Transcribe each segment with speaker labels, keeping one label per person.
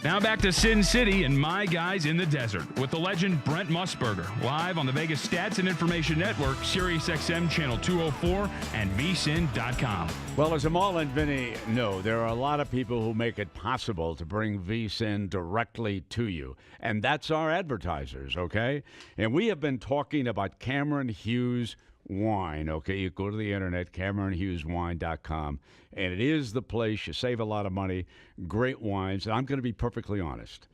Speaker 1: Now back to Sin City and My Guys in the Desert with the legend Brent Musburger, live on the Vegas Stats and Information Network, SiriusXM Channel 204, and VSiN.com.
Speaker 2: Well, as Amal and Vinny know, there are a lot of people who make it possible to bring VSiN directly to you, and that's our advertisers, okay? And we have been talking about Cameron Hughes wine, okay? You go to the internet, CameronHughesWine.com, and it is the place. You save a lot of money, great wines. And I'm going to be perfectly honest.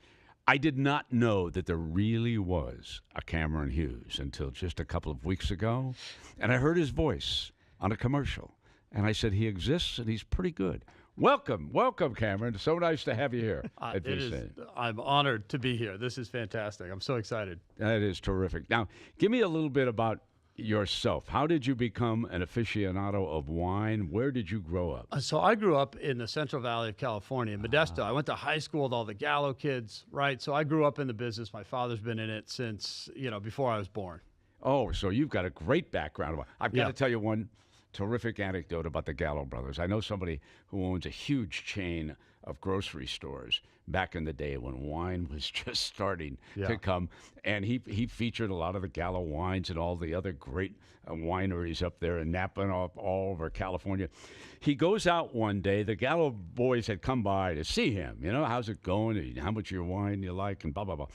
Speaker 2: I did not know that there really was a Cameron Hughes until just a couple of weeks ago, and I heard his voice on a commercial, and I said, he exists, and he's pretty good. Welcome, Cameron. So nice to have you here at VSiN.
Speaker 3: I'm honored to be here. This is fantastic. I'm so excited.
Speaker 2: That is terrific. Now, give me a little bit about yourself. How did you become an aficionado of wine? Where did you grow up?
Speaker 3: So I grew up in the Central Valley of California, in Modesto. I went to high school with all the Gallo kids, right? So I grew up in the business. My father's been in it since, before I was born.
Speaker 2: Oh, so you've got a great background. I've got to tell you one terrific anecdote about the Gallo brothers. I know somebody who owns a huge chain of grocery stores back in the day when wine was just starting to come. And he featured a lot of the Gallo wines and all the other great wineries up there in Napa and all over California. He goes out one day. The Gallo boys had come by to see him. How's it going? And how much of your wine you like and blah, blah, blah.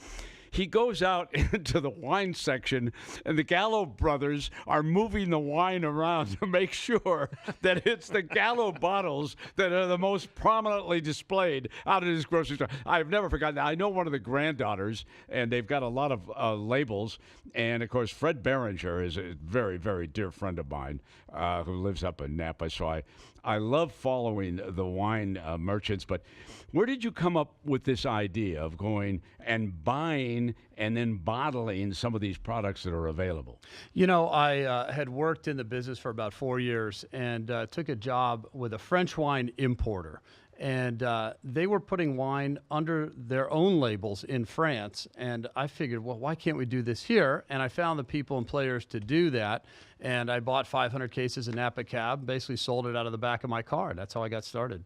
Speaker 2: He goes out into the wine section, and the Gallo brothers are moving the wine around to make sure that it's the Gallo bottles that are the most prominently displayed out of his grocery store. I've never forgotten that. I know one of the granddaughters, and they've got a lot of labels. And, of course, Fred Berenger is a very, very dear friend of mine who lives up in Napa. So I love following the wine merchants. But where did you come up with this idea of going and buying and then bottling some of these products that are available?
Speaker 3: I had worked in the business for about 4 years and took a job with a French wine importer. And they were putting wine under their own labels in France. And I figured, well, why can't we do this here? And I found the people and players to do that. And I bought 500 cases of Napa Cab, basically sold it out of the back of my car. That's how I got started.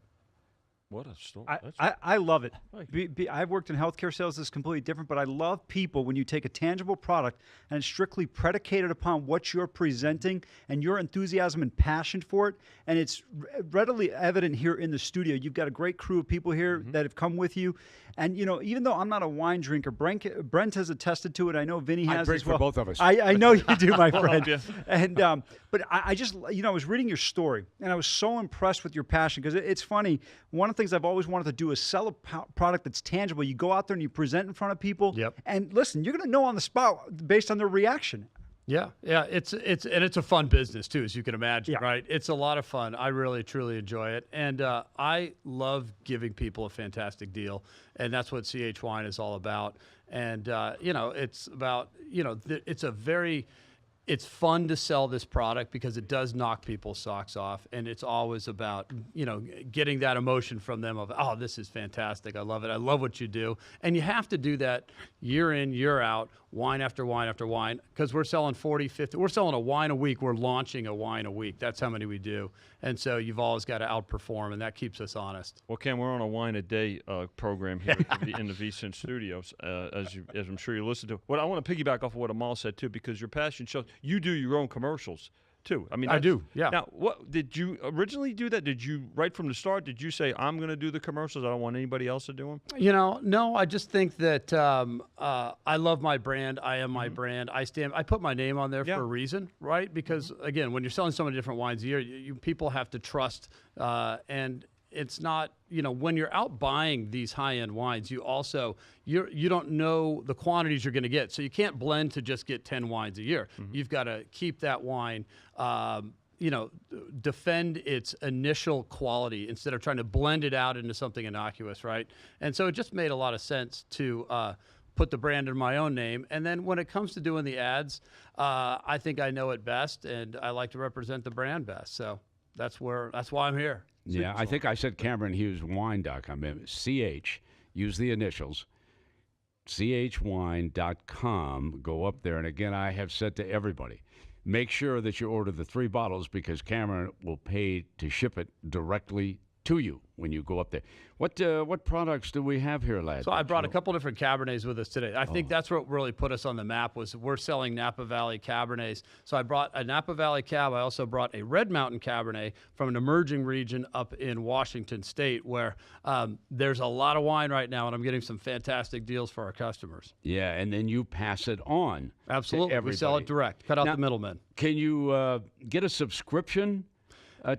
Speaker 4: What a story.
Speaker 5: I love it. I've worked in healthcare sales. This is completely different, but I love people when you take a tangible product and it's strictly predicated upon what you're presenting and your enthusiasm and passion for it. And it's readily evident here in the studio. You've got a great crew of people here that have come with you. And, even though I'm not a wine drinker, Brent has attested to it. I know Vinny has
Speaker 2: I drink
Speaker 5: as well.
Speaker 2: for both of us.
Speaker 5: I know you do, my friend. And but I just, I was reading your story, and I was so impressed with your passion because it's funny. One of the things I've always wanted to do is sell a product that's tangible. You go out there and you present in front of people.
Speaker 3: Yep.
Speaker 5: And listen, you're going to know on the spot based on their reaction.
Speaker 3: Yeah, it's a fun business too, as you can imagine, right? It's a lot of fun. I really, truly enjoy it, and I love giving people a fantastic deal, and that's what CH Wine is all about. And it's about it's fun to sell this product because it does knock people's socks off, and it's always about getting that emotion from them of, oh, this is fantastic, I love it, I love what you do. And you have to do that year in, year out, wine after wine after wine, because we're selling 40, 50, we're selling a wine a week, we're launching a wine a week. That's how many we do. And so you've always got to outperform, and that keeps us honest.
Speaker 4: Well, Cam, we're on a wine a day program here in the VSiN studios, as I'm sure you listen to. Well, I want to piggyback off of what Amal said too, because your passion shows. You do your own commercials too. I mean,
Speaker 3: I do. Yeah.
Speaker 4: Now, what did you originally do that? Did you right from the start? Did you say I'm going to do the commercials? I don't want anybody else to do them.
Speaker 3: No. I just think that I love my brand. I am my brand. I put my name on there for a reason, right? Because again, when you're selling so many different wines a year, you people have to trust and. It's not, when you're out buying these high-end wines, you don't know the quantities you're going to get. So you can't blend to just get 10 wines a year. You've got to keep that wine, defend its initial quality instead of trying to blend it out into something innocuous, right? And so it just made a lot of sense to put the brand in my own name. And then when it comes to doing the ads, I think I know it best, and I like to represent the brand best. So that's why I'm here.
Speaker 2: Yeah, I think I said CameronHughesWine.com. CH, use the initials, CHWine.com. Go up there. And again, I have said to everybody, make sure that you order the 3 bottles because Cameron will pay to ship it directly to you when you go up there. What products do we have here, lad?
Speaker 3: So I brought a couple different Cabernets with us today. I think that's what really put us on the map was we're selling Napa Valley Cabernets. So I brought a Napa Valley Cab. I also brought a Red Mountain Cabernet from an emerging region up in Washington State where there's a lot of wine right now, and I'm getting some fantastic deals for our customers.
Speaker 2: Yeah, and then you pass it on.
Speaker 3: Absolutely. We sell it direct. Cut out the middlemen.
Speaker 2: Can you get a subscription?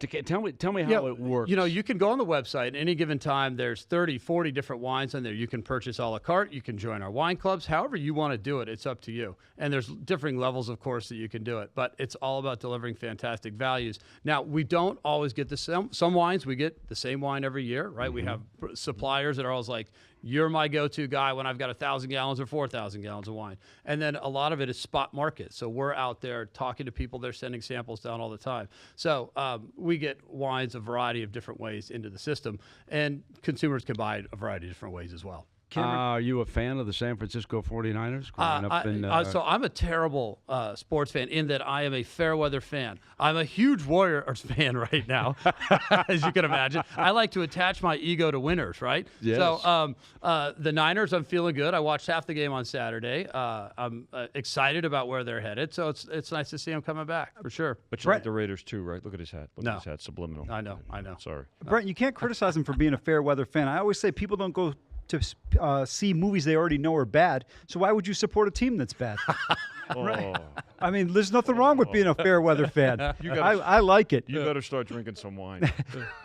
Speaker 2: Tell me how it works.
Speaker 3: You can go on the website at any given time. There's 30, 40 different wines on there. You can purchase a la carte. You can join our wine clubs. However you want to do it, it's up to you. And there's differing levels, of course, that you can do it. But it's all about delivering fantastic values. Now, we don't always get the same. Some wines, we get the same wine every year, right? We have suppliers that are always like, you're my go-to guy when I've got 1,000 gallons or 4,000 gallons of wine. And then a lot of it is spot market. So we're out there talking to people. They're sending samples down all the time. So we get wines a variety of different ways into the system, and consumers can buy it a variety of different ways as well.
Speaker 2: Are you a fan of the San Francisco 49ers?
Speaker 3: So I'm a terrible sports fan in that I am a fair weather fan. I'm a huge Warriors fan right now, as you can imagine. I like to attach my ego to winners, right?
Speaker 2: Yes.
Speaker 3: So the Niners, I'm feeling good. I watched half the game on Saturday. I'm excited about where they're headed. So it's nice to see them coming back, for sure.
Speaker 4: But you like the Raiders too, right? Look at his hat. Look at his hat, subliminal.
Speaker 3: I know.
Speaker 4: Sorry.
Speaker 5: Brent, you can't criticize him for being a fair weather fan. I always say people don't go to see movies they already know are bad. So why would you support a team that's bad? Right? I mean, there's nothing wrong with being a fair weather fan. I like it.
Speaker 4: You better start drinking some wine.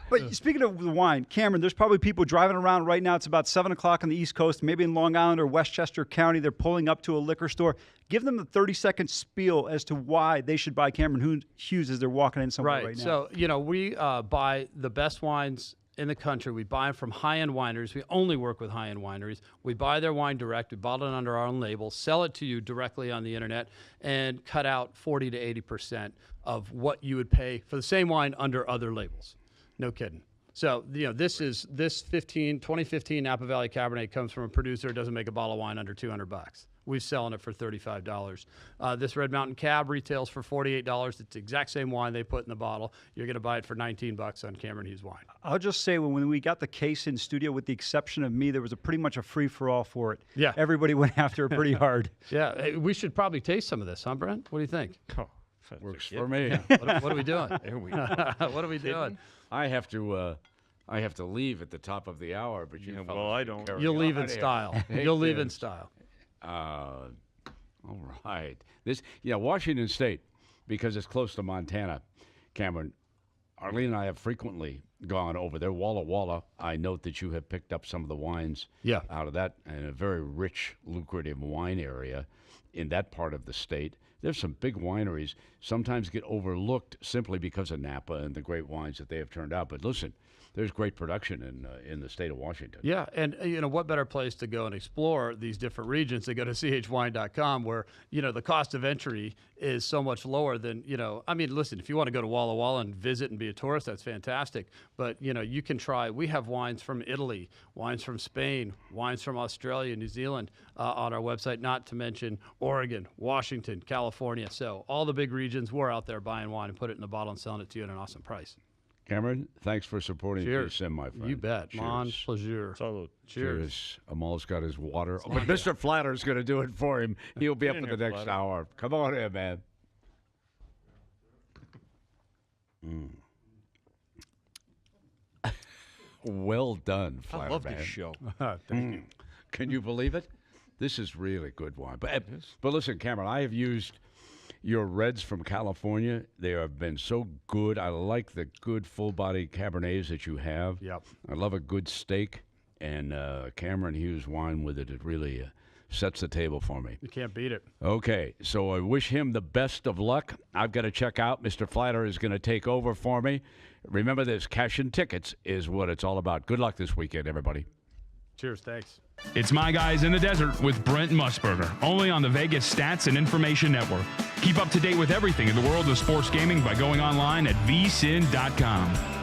Speaker 5: But speaking of the wine, Cameron, there's probably people driving around right now. It's about 7 o'clock on the East Coast, maybe in Long Island or Westchester County. They're pulling up to a liquor store. Give them the 30-second spiel as to why they should buy Cameron Hughes as they're walking in somewhere right now.
Speaker 3: So, we buy the best wines in the country. We buy them from high-end wineries. We only work with high-end wineries. We buy their wine direct. We bottle it under our own label, sell it to you directly on the internet, and cut out 40 to 80% of what you would pay for the same wine under other labels. No kidding. So, this 2015 Napa Valley Cabernet comes from a producer who doesn't make a bottle of wine under $200. We're selling it for $35. This Red Mountain Cab retails for $48. It's the exact same wine they put in the bottle. You're going to buy it for $19 on Cameron Hughes wine.
Speaker 5: I'll just say when we got the case in studio, with the exception of me, there was pretty much a free-for-all for it.
Speaker 3: Yeah.
Speaker 5: Everybody went after it pretty hard.
Speaker 3: Yeah. Hey, we should probably taste some of this, huh, Brent? What do you think?
Speaker 4: Oh,
Speaker 2: Works for me.
Speaker 3: What are we doing?
Speaker 4: There we go.
Speaker 3: What are we doing?
Speaker 2: I have to leave at the top of the hour, but
Speaker 4: I don't.
Speaker 3: You'll leave in style. You'll leave in style.
Speaker 2: All right. Washington State, because it's close to Montana, Cameron, Arlene and I have frequently gone over there. Walla Walla, I note that you have picked up some of the wines out of that, and a very rich, lucrative wine area in that part of the state. There's some big wineries, sometimes get overlooked simply because of Napa and the great wines that they have turned out. But listen, there's great production in the state of Washington.
Speaker 3: Yeah, and what better place to go and explore these different regions than go to chwine.com, where the cost of entry is so much lower than listen, if you want to go to Walla Walla and visit and be a tourist, that's fantastic. But you can try. We have wines from Italy, wines from Spain, wines from Australia, New Zealand on our website. Not to mention Oregon, Washington, California. So all the big regions, we're out there buying wine and put it in a bottle and selling it to you at an awesome price.
Speaker 2: Cameron, thanks for supporting VSiN, my friend.
Speaker 3: You bet.
Speaker 2: Cheers.
Speaker 3: Mon plaisir.
Speaker 4: Salud.
Speaker 3: Cheers.
Speaker 2: Amal's got his water. But Mr. Flatter's going to do it for him. He'll be up for the next hour. Come on in, man. Well done, Flatter.
Speaker 4: I love
Speaker 2: man.
Speaker 4: this show.
Speaker 3: Thank you.
Speaker 2: Can you believe it? This is really good wine. But listen, Cameron, I have used your reds from California. They have been so good. I like the good full-body Cabernets that you have.
Speaker 3: Yep.
Speaker 2: I love a good steak, and Cameron Hughes wine with it. It really sets the table for me.
Speaker 3: You can't beat it.
Speaker 2: Okay, so I wish him the best of luck. I've got to check out. Mr. Flatter is going to take over for me. Remember this, cash and tickets is what it's all about. Good luck this weekend, everybody.
Speaker 3: Cheers. Thanks.
Speaker 1: It's My Guys in the Desert with Brent Musburger, only on the Vegas Stats and Information Network. Keep up to date with everything in the world of sports gaming by going online at VSiN.com.